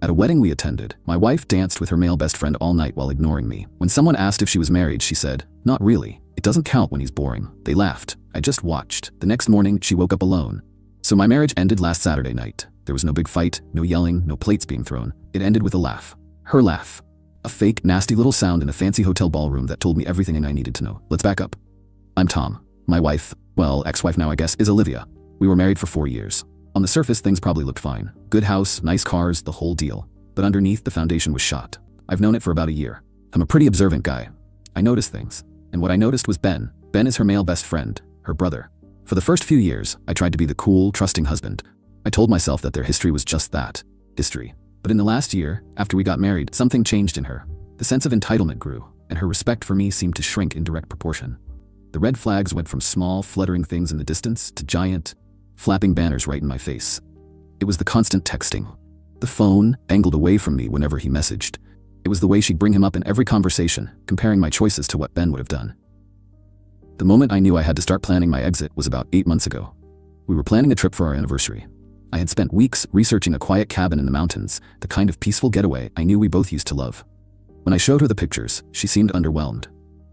At a wedding we attended, my wife danced with her male best friend all night while ignoring me. When someone asked if she was married, she said, "Not really. It doesn't count when he's boring." They laughed. I just watched. The next morning, she woke up alone. So my marriage ended last Saturday night. There was no big fight, no yelling, no plates being thrown. It ended with a laugh. Her laugh. A fake, nasty little sound in a fancy hotel ballroom that told me everything I needed to know. Let's back up. I'm Tom. My wife, well, ex-wife now I guess, is Olivia. We were married for 4 years. On the surface, things probably looked fine. Good house, nice cars, the whole deal. But underneath, the foundation was shot. I've known it for about a year. I'm a pretty observant guy. I notice things. And what I noticed was Ben. Ben is her male best friend, her brother. For the first few years, I tried to be the cool, trusting husband. I told myself that their history was just that, history. But in the last year, after we got married, something changed in her. The sense of entitlement grew, and her respect for me seemed to shrink in direct proportion. The red flags went from small, fluttering things in the distance to giant, flapping banners right in my face. It was the constant texting. The phone angled away from me whenever he messaged. It was the way she'd bring him up in every conversation, comparing my choices to what Ben would have done. The moment I knew I had to start planning my exit was about 8 months ago. We were planning a trip for our anniversary. I had spent weeks researching a quiet cabin in the mountains, the kind of peaceful getaway I knew we both used to love. When I showed her the pictures, she seemed underwhelmed.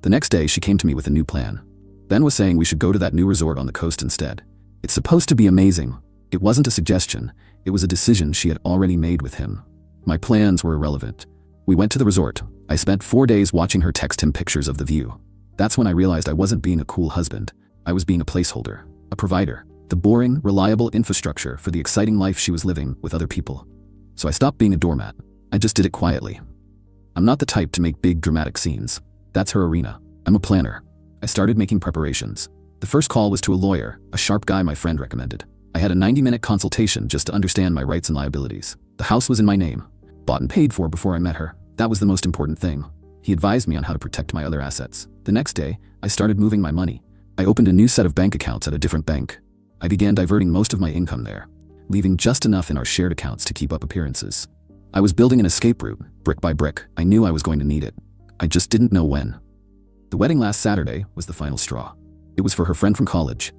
The next day, she came to me with a new plan. Ben was saying we should go to that new resort on the coast instead. It's supposed to be amazing. It wasn't a suggestion. It was a decision she had already made with him. My plans were irrelevant. We went to the resort. I spent 4 days watching her text him pictures of the view. That's when I realized I wasn't being a cool husband. I was being a placeholder, a provider, the boring, reliable infrastructure for the exciting life she was living with other people. So I stopped being a doormat. I just did it quietly. I'm not the type to make big dramatic scenes. That's her arena. I'm a planner. I started making preparations. The first call was to a lawyer, a sharp guy my friend recommended. I had a 90-minute consultation just to understand my rights and liabilities. The house was in my name, bought and paid for before I met her. That was the most important thing. He advised me on how to protect my other assets. The next day, I started moving my money. I opened a new set of bank accounts at a different bank. I began diverting most of my income there, leaving just enough in our shared accounts to keep up appearances. I was building an escape route, brick by brick. I knew I was going to need it. I just didn't know when. The wedding last Saturday was the final straw. It was for her friend from college.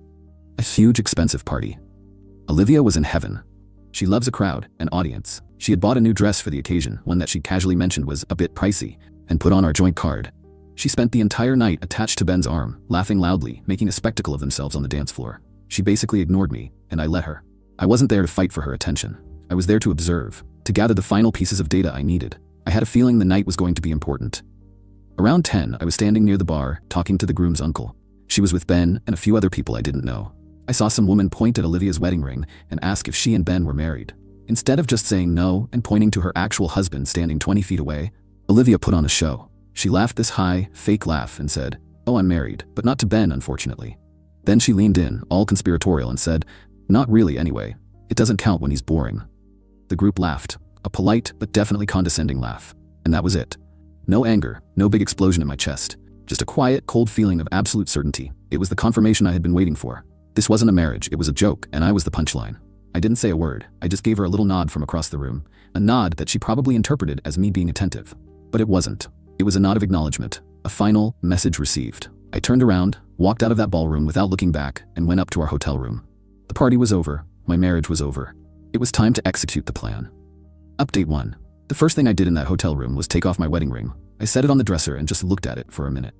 A huge, expensive party. Olivia was in heaven. She loves a crowd, an audience. She had bought a new dress for the occasion, one that she casually mentioned was a bit pricey, and put on our joint card. She spent the entire night attached to Ben's arm, laughing loudly, making a spectacle of themselves on the dance floor. She basically ignored me, and I let her. I wasn't there to fight for her attention. I was there to observe, to gather the final pieces of data I needed. I had a feeling the night was going to be important. Around 10, I was standing near the bar, talking to the groom's uncle. She was with Ben and a few other people I didn't know. I saw some woman point at Olivia's wedding ring and ask if she and Ben were married. Instead of just saying no and pointing to her actual husband standing 20 feet away, Olivia put on a show. She laughed this high, fake laugh and said, "Oh, I'm married, but not to Ben, unfortunately." Then she leaned in, all conspiratorial, and said, "Not really anyway. It doesn't count when he's boring." The group laughed, a polite but definitely condescending laugh. And that was it. No anger, no big explosion in my chest. Just a quiet, cold feeling of absolute certainty. It was the confirmation I had been waiting for. This wasn't a marriage, it was a joke, and I was the punchline. I didn't say a word. I just gave her a little nod from across the room, a nod that she probably interpreted as me being attentive. But it wasn't. It was a nod of acknowledgement, a final message received. I turned around, walked out of that ballroom without looking back, and went up to our hotel room. The party was over. My marriage was over. It was time to execute the plan. Update 1. The first thing I did in that hotel room was take off my wedding ring. I set it on the dresser and just looked at it for a minute.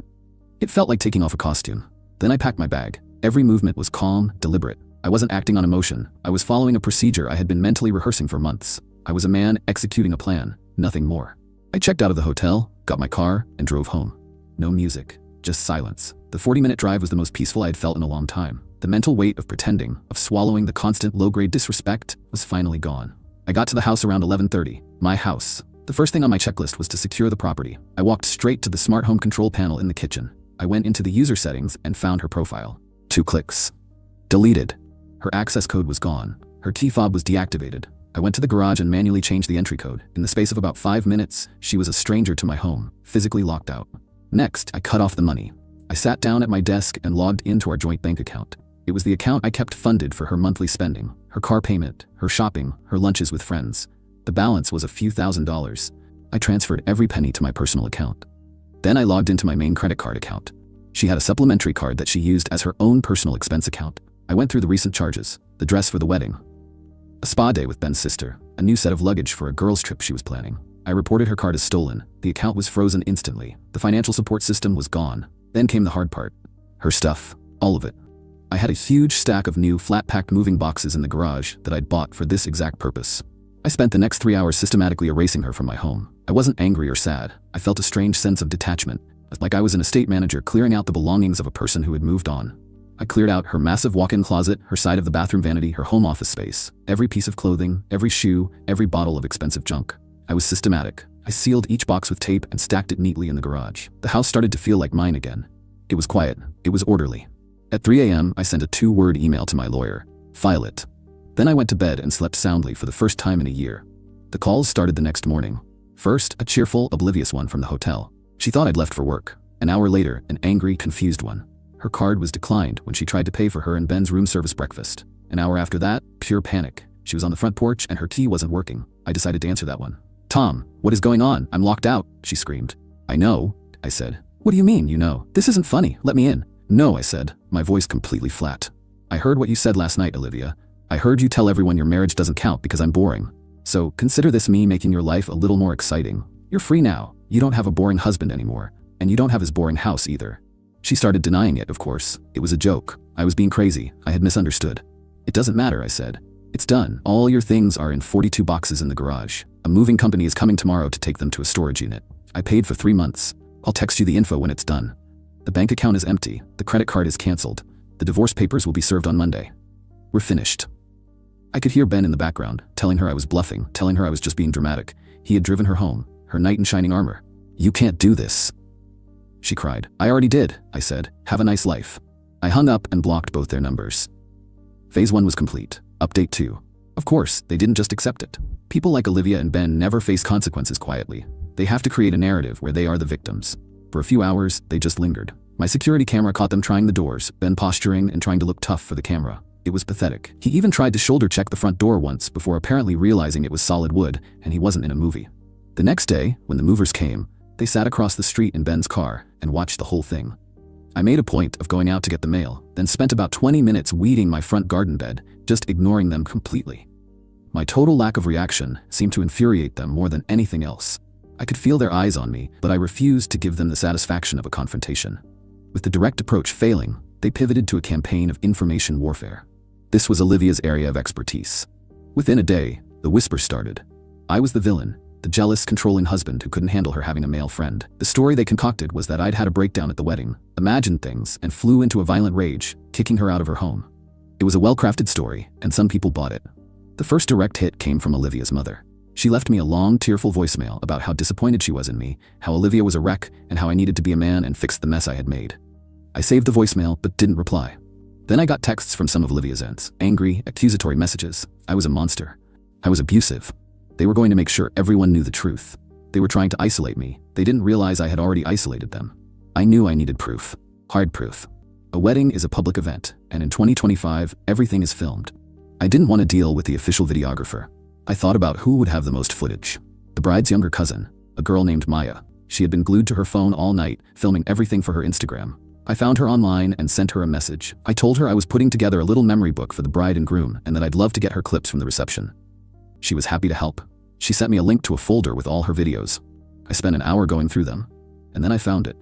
It felt like taking off a costume. Then I packed my bag. Every movement was calm, deliberate. I wasn't acting on emotion. I was following a procedure I had been mentally rehearsing for months. I was a man executing a plan, nothing more. I checked out of the hotel, got my car, and drove home. No music, just silence. The 40-minute drive was the most peaceful I had felt in a long time. The mental weight of pretending, of swallowing the constant low-grade disrespect, was finally gone. I got to the house around 11:30. My house. The first thing on my checklist was to secure the property. I walked straight to the smart home control panel in the kitchen. I went into the user settings and found her profile. 2 clicks. Deleted. Her access code was gone. Her key fob was deactivated. I went to the garage and manually changed the entry code. In the space of about 5 minutes, she was a stranger to my home, physically locked out. Next, I cut off the money. I sat down at my desk and logged into our joint bank account. It was the account I kept funded for her monthly spending, her car payment, her shopping, her lunches with friends. The balance was a few $1,000s. I transferred every penny to my personal account. Then I logged into my main credit card account. She had a supplementary card that she used as her own personal expense account. I went through the recent charges, the dress for the wedding, A spa day with Ben's sister, a new set of luggage for a girls' trip she was planning. I reported her card as stolen. The account was frozen instantly. The financial support system was gone. Then came the hard part. Her stuff. All of it. I had a huge stack of new flat-packed moving boxes in the garage that I'd bought for this exact purpose. I spent the next 3 hours systematically erasing her from my home. I wasn't angry or sad. I felt a strange sense of detachment, like I was an estate manager clearing out the belongings of a person who had moved on. I cleared out her massive walk-in closet, her side of the bathroom vanity, her home office space, every piece of clothing, every shoe, every bottle of expensive junk. I was systematic. I sealed each box with tape and stacked it neatly in the garage. The house started to feel like mine again. It was quiet. It was orderly. At 3 a.m., I sent a 2-word email to my lawyer. File it. Then I went to bed and slept soundly for the first time in a year. The calls started the next morning. First, a cheerful, oblivious one from the hotel. She thought I'd left for work. An hour later, an angry, confused one. Her card was declined when she tried to pay for her and Ben's room service breakfast. An hour after that, pure panic. She was on the front porch and her key wasn't working. I decided to answer that one. "Tom, what is going on? I'm locked out," she screamed. "I know," I said. "What do you mean, you know? This isn't funny. Let me in." "No," I said, my voice completely flat. "I heard what you said last night, Olivia. I heard you tell everyone your marriage doesn't count because I'm boring. So consider this me making your life a little more exciting. You're free now. You don't have a boring husband anymore. And you don't have his boring house either." She started denying it, of course. It was a joke. I was being crazy. I had misunderstood. "It doesn't matter," I said. "It's done. All your things are in 42 boxes in the garage. A moving company is coming tomorrow to take them to a storage unit. I paid for 3 months. I'll text you the info when it's done. The bank account is empty. The credit card is canceled. The divorce papers will be served on Monday. We're finished." I could hear Ben in the background, telling her I was bluffing, telling her I was just being dramatic. He had driven her home, her knight in shining armor. "You can't do this," she cried. "I already did," I said. "Have a nice life." I hung up and blocked both their numbers. Phase 1 was complete. Update 2. Of course, they didn't just accept it. People like Olivia and Ben never face consequences quietly. They have to create a narrative where they are the victims. For a few hours, they just lingered. My security camera caught them trying the doors, Ben posturing and trying to look tough for the camera. It was pathetic. He even tried to shoulder check the front door once before apparently realizing it was solid wood and he wasn't in a movie. The next day, when the movers came, they sat across the street in Ben's car and watched the whole thing. I made a point of going out to get the mail, then spent about 20 minutes weeding my front garden bed, just ignoring them completely. My total lack of reaction seemed to infuriate them more than anything else. I could feel their eyes on me, but I refused to give them the satisfaction of a confrontation. With the direct approach failing, they pivoted to a campaign of information warfare. This was Olivia's area of expertise. Within a day, the whisper started. I was the villain, the jealous, controlling husband who couldn't handle her having a male friend. The story they concocted was that I'd had a breakdown at the wedding, imagined things, and flew into a violent rage, kicking her out of her home. It was a well-crafted story, and some people bought it. The first direct hit came from Olivia's mother. She left me a long, tearful voicemail about how disappointed she was in me, how Olivia was a wreck, and how I needed to be a man and fix the mess I had made. I saved the voicemail, but didn't reply. Then I got texts from some of Olivia's aunts, angry, accusatory messages. I was a monster. I was abusive. They were going to make sure everyone knew the truth. They were trying to isolate me. They didn't realize I had already isolated them. I knew I needed proof. Hard proof. A wedding is a public event, and in 2025, everything is filmed. I didn't want to deal with the official videographer. I thought about who would have the most footage. The bride's younger cousin, a girl named Maya. She had been glued to her phone all night, filming everything for her Instagram. I found her online and sent her a message. I told her I was putting together a little memory book for the bride and groom and that I'd love to get her clips from the reception. She was happy to help. She sent me a link to a folder with all her videos. I spent an hour going through them, and then I found it.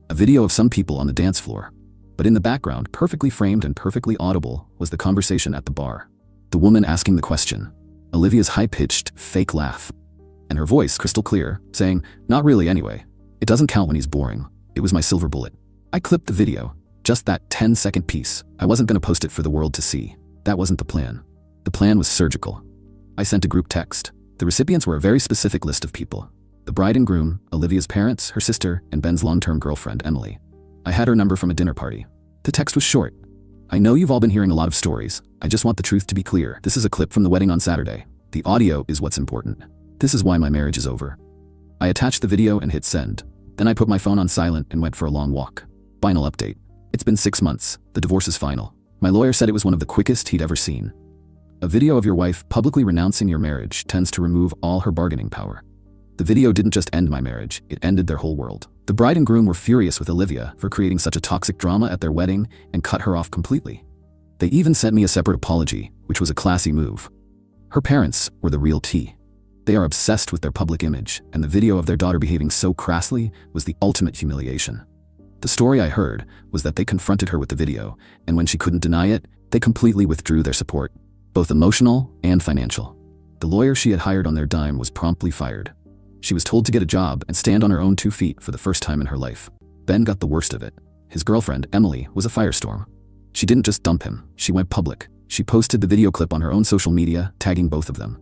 A video of some people on the dance floor. But in the background, perfectly framed and perfectly audible, was the conversation at the bar. The woman asking the question. Olivia's high-pitched, fake laugh. And her voice crystal clear, saying, "Not really anyway. It doesn't count when he's boring." It was my silver bullet. I clipped the video, just that 10-second piece. I wasn't going to post it for the world to see. That wasn't the plan. The plan was surgical. I sent a group text. The recipients were a very specific list of people. The bride and groom, Olivia's parents, her sister, and Ben's long-term girlfriend, Emily. I had her number from a dinner party. The text was short. "I know you've all been hearing a lot of stories. I just want the truth to be clear. This is a clip from the wedding on Saturday. The audio is what's important. This is why my marriage is over." I attached the video and hit send. Then I put my phone on silent and went for a long walk. Final update. It's been 6 months. The divorce is final. My lawyer said it was one of the quickest he'd ever seen. A video of your wife publicly renouncing your marriage tends to remove all her bargaining power. The video didn't just end my marriage, it ended their whole world. The bride and groom were furious with Olivia for creating such a toxic drama at their wedding and cut her off completely. They even sent me a separate apology, which was a classy move. Her parents were the real tea. They are obsessed with their public image, and the video of their daughter behaving so crassly was the ultimate humiliation. The story I heard was that they confronted her with the video, and when she couldn't deny it, they completely withdrew their support, both emotional and financial. The lawyer she had hired on their dime was promptly fired. She was told to get a job and stand on her own 2 feet for the first time in her life. Ben got the worst of it. His girlfriend, Emily, was a firestorm. She didn't just dump him, she went public. She posted the video clip on her own social media, tagging both of them.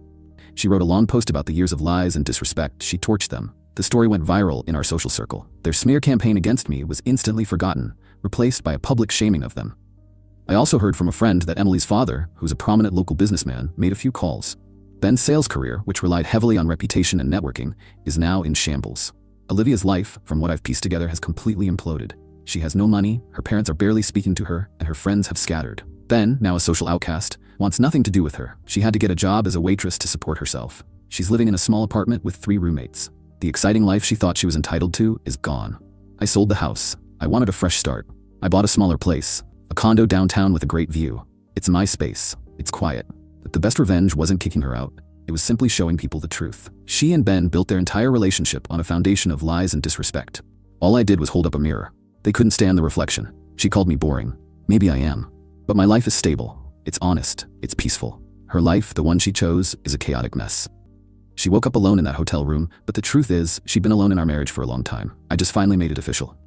She wrote a long post about the years of lies and disrespect she torched them. The story went viral in our social circle. Their smear campaign against me was instantly forgotten, replaced by a public shaming of them. I also heard from a friend that Emily's father, who's a prominent local businessman, made a few calls. Ben's sales career, which relied heavily on reputation and networking, is now in shambles. Olivia's life, from what I've pieced together, has completely imploded. She has no money, her parents are barely speaking to her, and her friends have scattered. Ben, now a social outcast, wants nothing to do with her. She had to get a job as a waitress to support herself. She's living in a small apartment with 3 roommates. The exciting life she thought she was entitled to is gone. I sold the house. I wanted a fresh start. I bought a smaller place, a condo downtown with a great view. It's my space. It's quiet. But the best revenge wasn't kicking her out. It was simply showing people the truth. She and Ben built their entire relationship on a foundation of lies and disrespect. All I did was hold up a mirror. They couldn't stand the reflection. She called me boring. Maybe I am. But my life is stable. It's honest. It's peaceful. Her life, the one she chose, is a chaotic mess. She woke up alone in that hotel room, but the truth is, she'd been alone in our marriage for a long time. I just finally made it official.